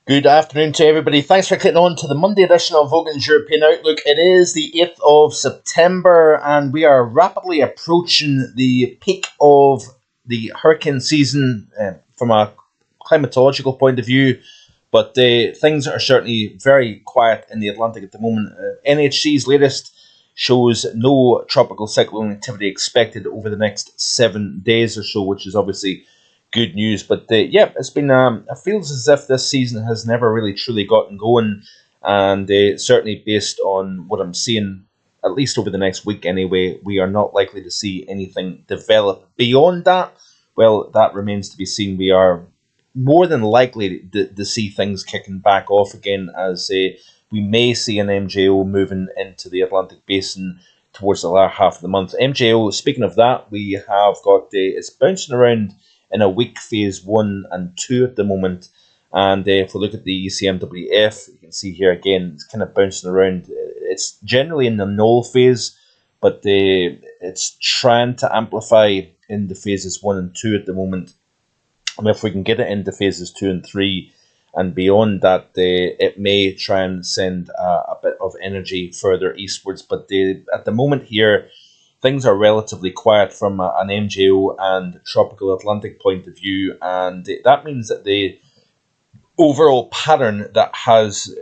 Good afternoon to everybody. Thanks for clicking on to the Monday edition of Vogan's European Outlook. It is the 8th of September and we are rapidly approaching the peak of the hurricane season from a climatological point of view. But things are certainly very quiet in the Atlantic at the moment. NHC's latest shows no tropical cyclone activity expected over the next 7 days or so, which is obviously good news. But it's been it feels as if this season has never really truly gotten going, and certainly based on what I'm seeing, at least over the next week anyway, we are not likely to see anything develop beyond that. Well, that remains to be seen. We are more than likely to see things kicking back off again, as we may see an MJO moving into the Atlantic Basin towards the latter half of the month. MJO, speaking of that, we have got it's bouncing around in a weak phase 1 and 2 at the moment. And if we look at the ECMWF, you can see here again, it's kind of bouncing around. It's generally in the null phase, but it's trying to amplify into phases 1 and 2 at the moment. And if we can get it into phases 2 and 3 and beyond that, it may try and send a bit of energy further eastwards. But at the moment here, things are relatively quiet from an MJO and tropical Atlantic point of view, and that means that the overall pattern that has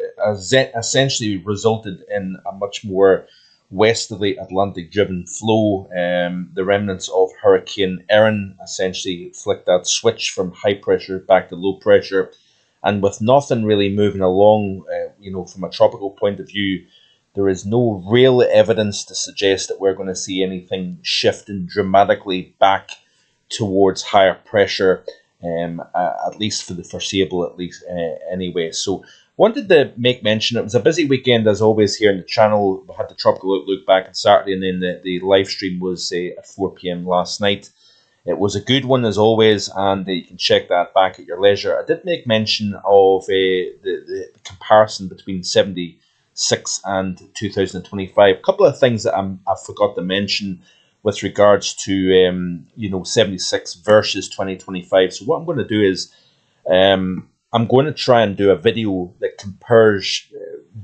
essentially resulted in a much more westerly Atlantic-driven flow. The remnants of Hurricane Erin essentially flicked that switch from high pressure back to low pressure, and with nothing really moving along, from a tropical point of view, there is no real evidence to suggest that we're going to see anything shifting dramatically back towards higher pressure, at least for the foreseeable, anyway. So wanted to make mention, it was a busy weekend as always here in the channel. We had the Tropical Outlook back on Saturday, and then the live stream was at 4 p.m. last night. It was a good one as always, and you can check that back at your leisure. I did make mention of the comparison between 76 and 2025. A couple of things that I forgot to mention with regards to 76 versus 2025. So what I'm going to do is I'm going to try and do a video that compares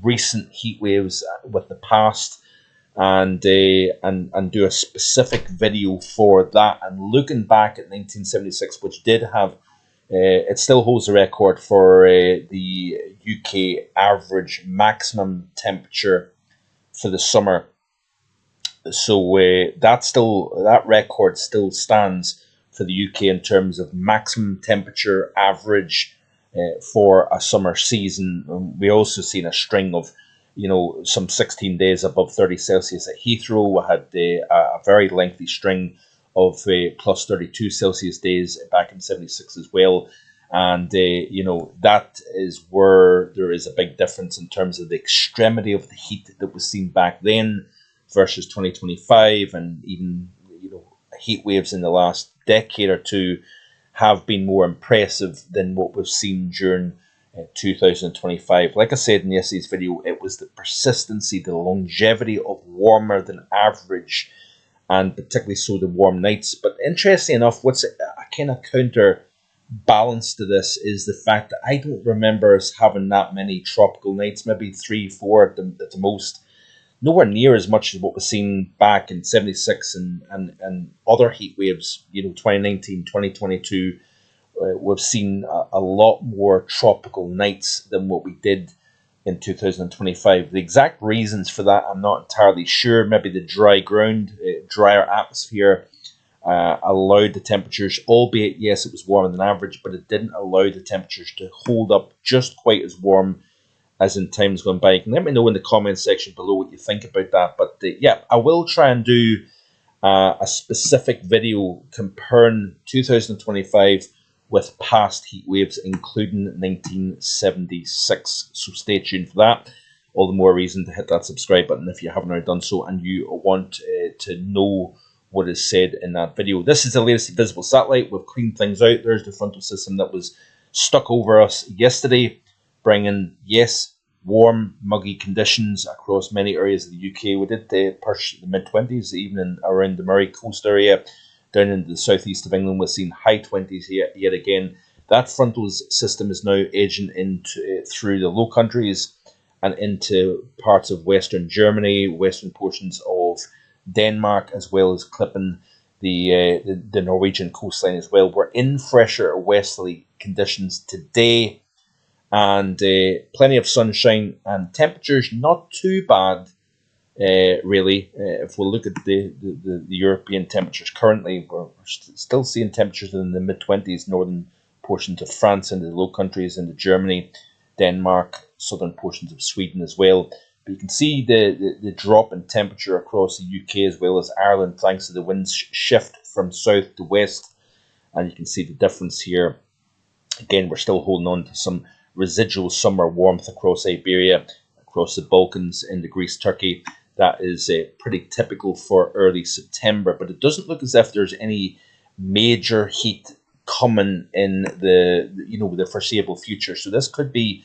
recent heat waves with the past, and do a specific video for that, and looking back at 1976, which did have it still holds the record for the UK average maximum temperature for the summer. So that record still stands for the UK in terms of maximum temperature average for a summer season. We also seen a string of some 16 days above 30 Celsius at Heathrow. We had a very lengthy string of plus 32 Celsius days back in 76 as well. And, that is where there is a big difference in terms of the extremity of the heat that was seen back then versus 2025. And even, heat waves in the last decade or two have been more impressive than what we've seen during 2025. Like I said in yesterday's video, it was the persistency, the longevity of warmer than average, and particularly so the warm nights. But interestingly enough, what's a kind of counterbalance to this is the fact that I don't remember us having that many tropical nights, maybe 3, 4 at the most. Nowhere near as much as what was seen back in 76 and other heat waves, 2019, 2022. We've seen a lot more tropical nights than what we did in 2025. The exact reasons for that, I'm not entirely sure. Maybe the dry ground, drier atmosphere allowed the temperatures, albeit, yes, it was warmer than average, but it didn't allow the temperatures to hold up just quite as warm as in times gone by. You can let me know in the comments section below what you think about that. But I will try and do a specific video comparing 2025 with past heat waves, including 1976. So stay tuned for that. All the more reason to hit that subscribe button if you haven't already done so and you want to know what is said in that video. This is the latest visible satellite. We've cleaned things out. There's the frontal system that was stuck over us yesterday, bringing, yes, warm, muggy conditions across many areas of the UK. We did push the mid-20s, even around the Murray Coast area, down into the southeast of England. We've seen high 20s yet again. That frontal system is now edging into through the Low Countries and into parts of Western Germany, western portions of Denmark, as well as clipping the Norwegian coastline as well. We're in fresher westerly conditions today, and plenty of sunshine, and temperatures not too bad, really. If we look at the European temperatures currently, we're still seeing temperatures in the mid-20s, northern portions of France, into the Low Countries, into Germany, Denmark, southern portions of Sweden as well. But you can see the drop in temperature across the UK as well as Ireland, thanks to the winds shift from south to west. And you can see the difference here. Again, we're still holding on to some residual summer warmth across Iberia, across the Balkans, into Greece, Turkey. That is pretty typical for early September, but it doesn't look as if there's any major heat coming in the foreseeable future. So this could be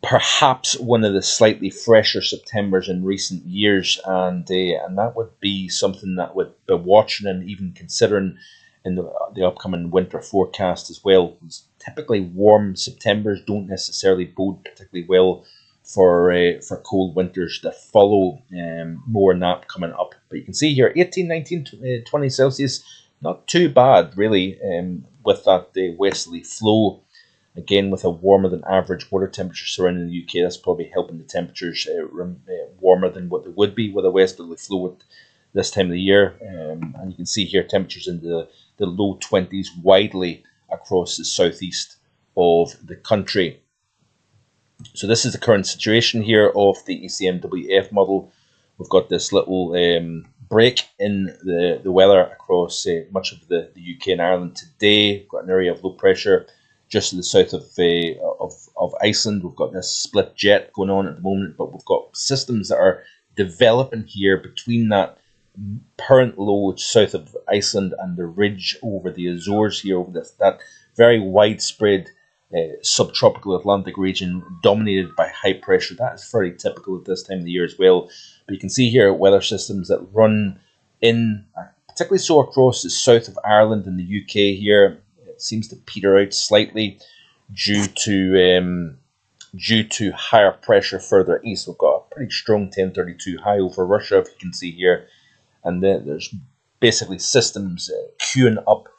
perhaps one of the slightly fresher Septembers in recent years, and that would be something that would be watching and even considering in the upcoming winter forecast as well. Typically, warm Septembers don't necessarily bode particularly well for cold winters that follow. More on that coming up. But you can see here, 18, 19, 20 Celsius, not too bad really, with that westerly flow. Again, with a warmer than average water temperature surrounding the UK, that's probably helping the temperatures warmer than what they would be with a westerly flow at this time of the year. And you can see here temperatures in the low 20s widely across the southeast of the country. So this is the current situation here of the ECMWF model. We've got this little break in the weather across much of the UK and Ireland today. We've got an area of low pressure just to the south of Iceland. We've got this split jet going on at the moment, but we've got systems that are developing here between that current low south of Iceland and the ridge over the Azores here, over that very widespread subtropical Atlantic region dominated by high pressure. That is very typical at this time of the year as well. But you can see here weather systems that run in, particularly so across the south of Ireland and the UK here. It seems to peter out slightly due to higher pressure further east. We've got a pretty strong 1032 high over Russia, if you can see here. And then there's basically systems queuing up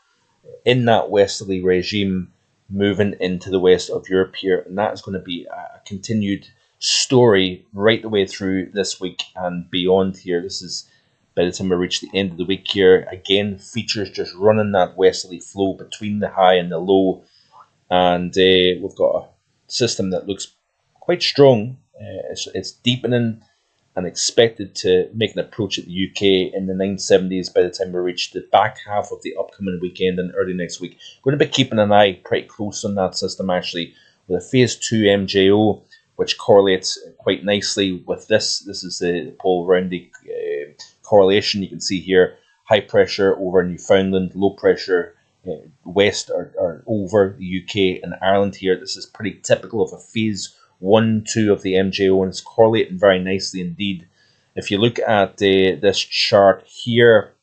in that westerly regime, moving into the west of Europe here. And that is going to be a continued story right the way through this week and beyond here. This is, by the time we reach the end of the week here, again, features just running that westerly flow between the high and the low. And we've got a system that looks quite strong. It's deepening and expected to make an approach at the UK in the 970s by the time we reach the back half of the upcoming weekend and early next week. Going to be keeping an eye pretty close on that system, actually, with a Phase 2 MJO, which correlates quite nicely with this. This is the Paul Roundy correlation. You can see here, high pressure over Newfoundland, low pressure west or over the UK and Ireland here. This is pretty typical of a Phase 1, 2 of the MJO, and it's correlating very nicely indeed. If you look at this chart here,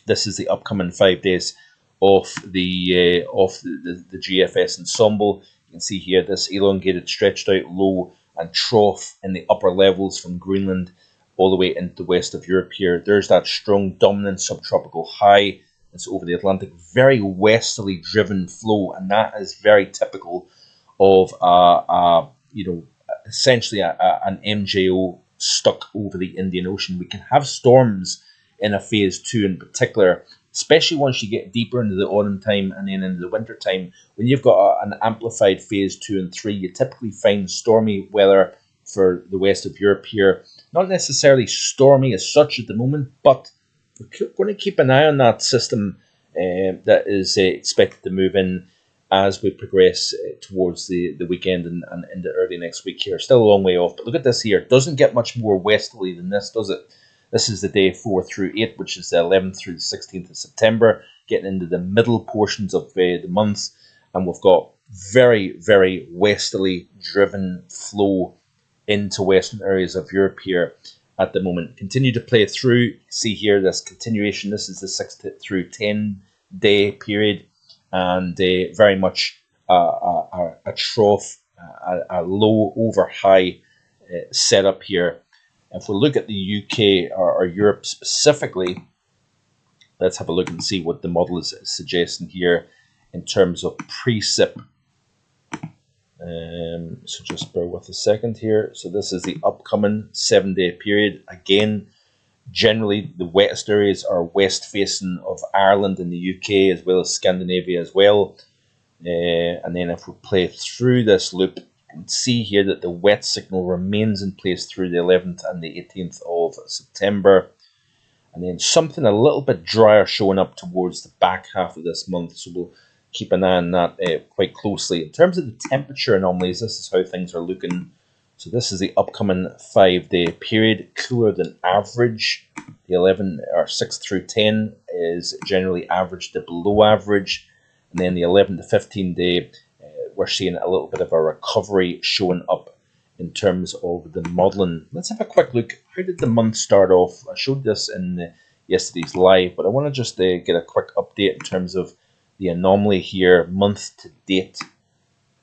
this is the upcoming 5 days of the GFS ensemble. You can see here this elongated, stretched out low and trough in the upper levels from Greenland all the way into the west of Europe here. There's that strong dominant subtropical high. It's over the Atlantic, very westerly driven flow, and that is very typical of essentially an MJO stuck over the Indian Ocean. We can have storms in a Phase 2 in particular, especially once you get deeper into the autumn time and then into the winter time. When you've got an amplified Phase 2 and 3, you typically find stormy weather for the west of Europe here. Not necessarily stormy as such at the moment, but we're going to keep an eye on that system that is expected to move in as we progress towards the weekend and into early next week here. Still a long way off, but look at this here. It doesn't get much more westerly than this, does it? This is the day 4 through 8, which is the 11th through the 16th of September, getting into the middle portions of the month, and we've got very, very westerly driven flow into western areas of Europe here at the moment. Continue to play through. See here this continuation. This is the 6 through 10 day period. and very much a trough, a low over high setup here. If we look at the UK or Europe specifically, let's have a look and see what the model is suggesting here in terms of precip. So just bear with a second here. So this is the upcoming 7-day period. Again, generally the wettest areas are west facing of Ireland and the UK, as well as Scandinavia as well. And then if we play through this loop, you can see here that the wet signal remains in place through the 11th and the 18th of September. And then something a little bit drier showing up towards the back half of this month. So we'll keep an eye on that quite closely. In terms of the temperature anomalies, this is how things are looking. So this is the upcoming 5-day period, cooler than average. The 11 or 6 through 10 is generally average to below average. And then the 11 to 15 day, we're seeing a little bit of a recovery showing up in terms of the modelling. Let's have a quick look. How did the month start off? I showed this in yesterday's live, but I want to just get a quick update in terms of the anomaly here, month to date,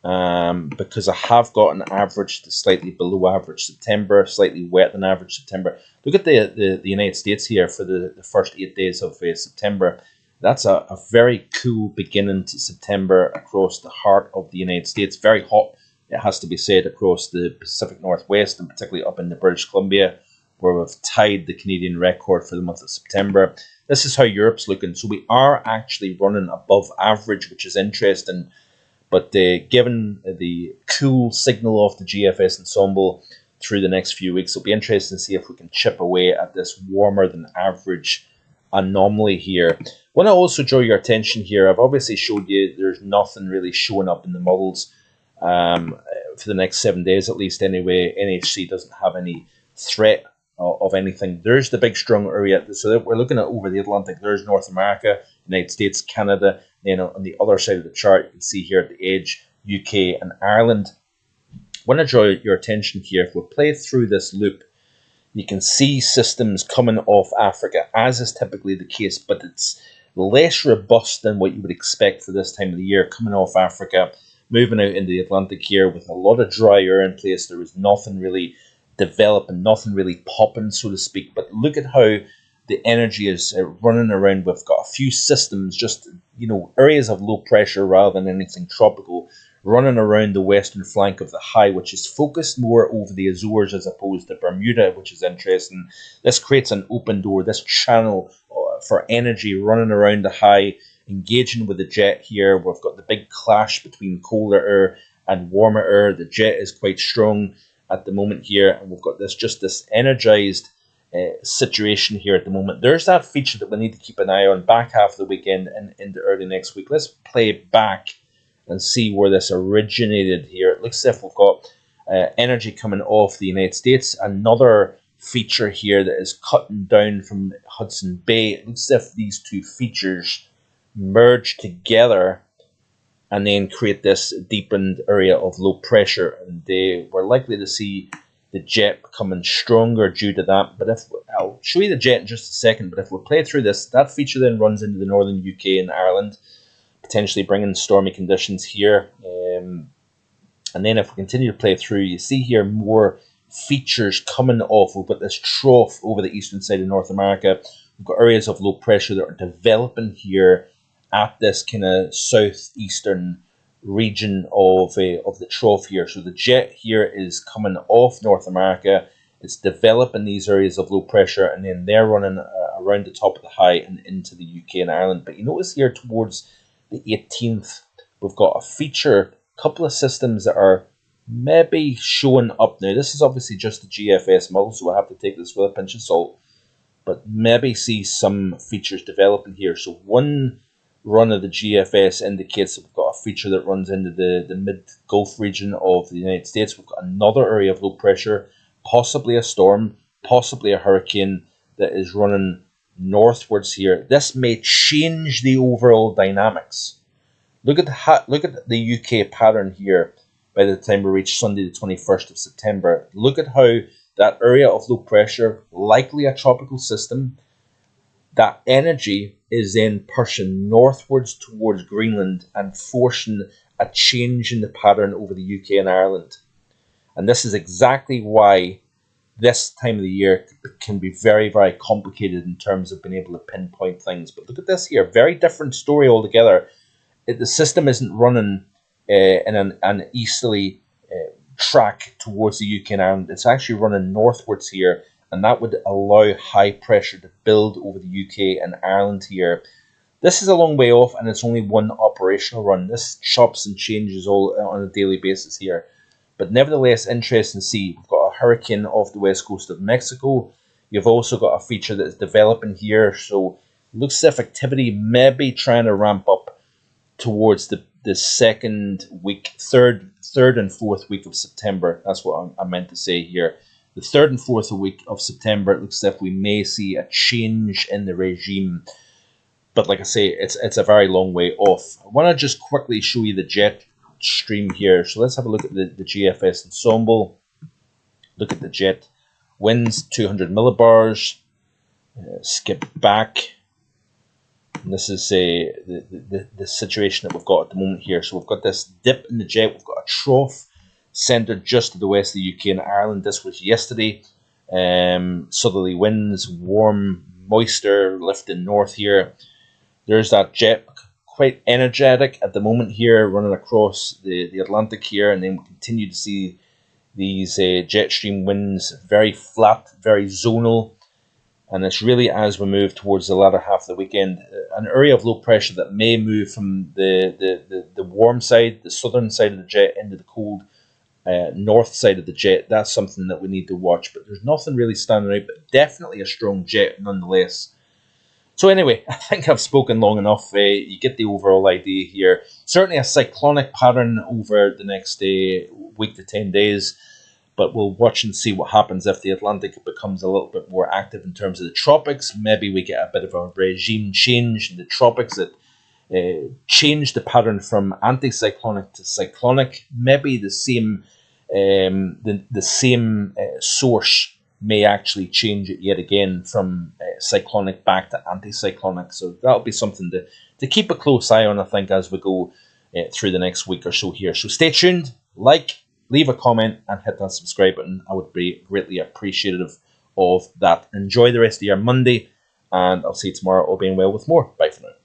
because I have got an average to slightly below average September, slightly wet than average September. Look at the United States here for the first 8 days of September. That's a very cool beginning to September across the heart of the United States. Very hot, it has to be said, across the Pacific Northwest and particularly up in the British Columbia, where we've tied the Canadian record for the month of September. This is how Europe's looking. So we are actually running above average, which is interesting. But given the cool signal of the GFS ensemble through the next few weeks, it'll be interesting to see if we can chip away at this warmer than average anomaly here. I want to also draw your attention here. I've obviously showed you there's nothing really showing up in the models for the next 7 days, at least anyway. NHC doesn't have any threat of anything. There's the big strong area. So we're looking at over the Atlantic. There's North America, United States, Canada. Then on the other side of the chart, you can see here at the edge, UK and Ireland. I want to draw your attention here. If we play through this loop, you can see systems coming off Africa, as is typically the case, but it's less robust than what you would expect for this time of the year, coming off Africa, moving out into the Atlantic here with a lot of dry air in place. There was nothing really developing, nothing really popping, so to speak. But look at how the energy is running around. We've got a few systems, just, areas of low pressure rather than anything tropical, running around the western flank of the high, which is focused more over the Azores as opposed to Bermuda, which is interesting. This creates an open door, this channel for energy running around the high, engaging with the jet here. We've got the big clash between colder air and warmer air. The jet is quite strong at the moment here, and we've got this energized situation here at the moment. There's that feature that we need to keep an eye on back half of the weekend and into early next week. Let's play back and see where this originated here. It looks as if we've got energy coming off the United States. Another feature here that is cutting down from Hudson Bay. It looks as if these two features merge together and then create this deepened area of low pressure. And we're likely to see the jet becoming stronger due to that. But I'll show you the jet in just a second, but if we play through this, that feature then runs into the northern UK and Ireland, potentially bringing stormy conditions here. And then if we continue to play through, you see here more features coming off. We've got this trough over the eastern side of North America. We've got areas of low pressure that are developing here at this kind of southeastern region of the trough here. So the jet here is coming off North America. It's developing these areas of low pressure, and then they're running around the top of the high and into the UK and Ireland. But you notice here towards the 18th, we've got a feature, a couple of systems that are maybe showing up now. This is obviously just the GFS model, so we'll have to take this with a pinch of salt, but maybe see some features developing here. So one run of the GFS indicates that we've got a feature that runs into the mid-Gulf region of the United States. We've got another area of low pressure, possibly a storm, possibly a hurricane that is running northwards here. This may change the overall dynamics. Look at the UK pattern here by the time we reach Sunday the 21st of September. Look at how that area of low pressure, likely a tropical system, that energy is then pushing northwards towards Greenland and forcing a change in the pattern over the UK and Ireland. And this is exactly why this time of the year can be very, very complicated in terms of being able to pinpoint things. But look at this here, very different story altogether. The system isn't running in an easterly track towards the UK and Ireland. It's actually running northwards here, and that would allow high pressure to build over the UK and Ireland here. This is a long way off, and it's only one operational run. This chops and changes all on a daily basis here. But nevertheless, interesting to see. We've got a hurricane off the west coast of Mexico. You've also got a feature that is developing here. So it looks as if activity may be trying to ramp up towards the second week, third and fourth week of September. That's what I meant to say here. The third and fourth week of September, it looks as if we may see a change in the regime. But like I say, it's a very long way off. I want to just quickly show you the jet stream here. So let's have a look at the GFS ensemble. Look at the jet winds, 200 millibars. Skip back. And this is the situation that we've got at the moment here. So we've got this dip in the jet. We've got a trough centered just to the west of the UK and Ireland. This was yesterday. Southerly winds, warm, moisture lifting north here. There's that jet, quite energetic at the moment here, running across the Atlantic here, and then we continue to see these jet stream winds, very flat, very zonal, and it's really as we move towards the latter half of the weekend, an area of low pressure that may move from the warm side, the southern side of the jet, into the cold north side of the jet. That's something that we need to watch, but there's nothing really standing out, but definitely a strong jet nonetheless. So anyway, I think I've spoken long enough. You get the overall idea here. Certainly a cyclonic pattern over the next week to 10 days, but we'll watch and see what happens if the Atlantic becomes a little bit more active in terms of the tropics. Maybe we get a bit of a regime change in the tropics that change the pattern from anticyclonic to cyclonic. Maybe the same source may actually change it yet again from cyclonic back to anticyclonic. So that'll be something to keep a close eye on, I think, as we go through the next week or so here. So stay tuned, leave a comment, and hit that subscribe button. I would be greatly appreciative of that. Enjoy the rest of your Monday, and I'll see you tomorrow, all being well, with more. Bye for now.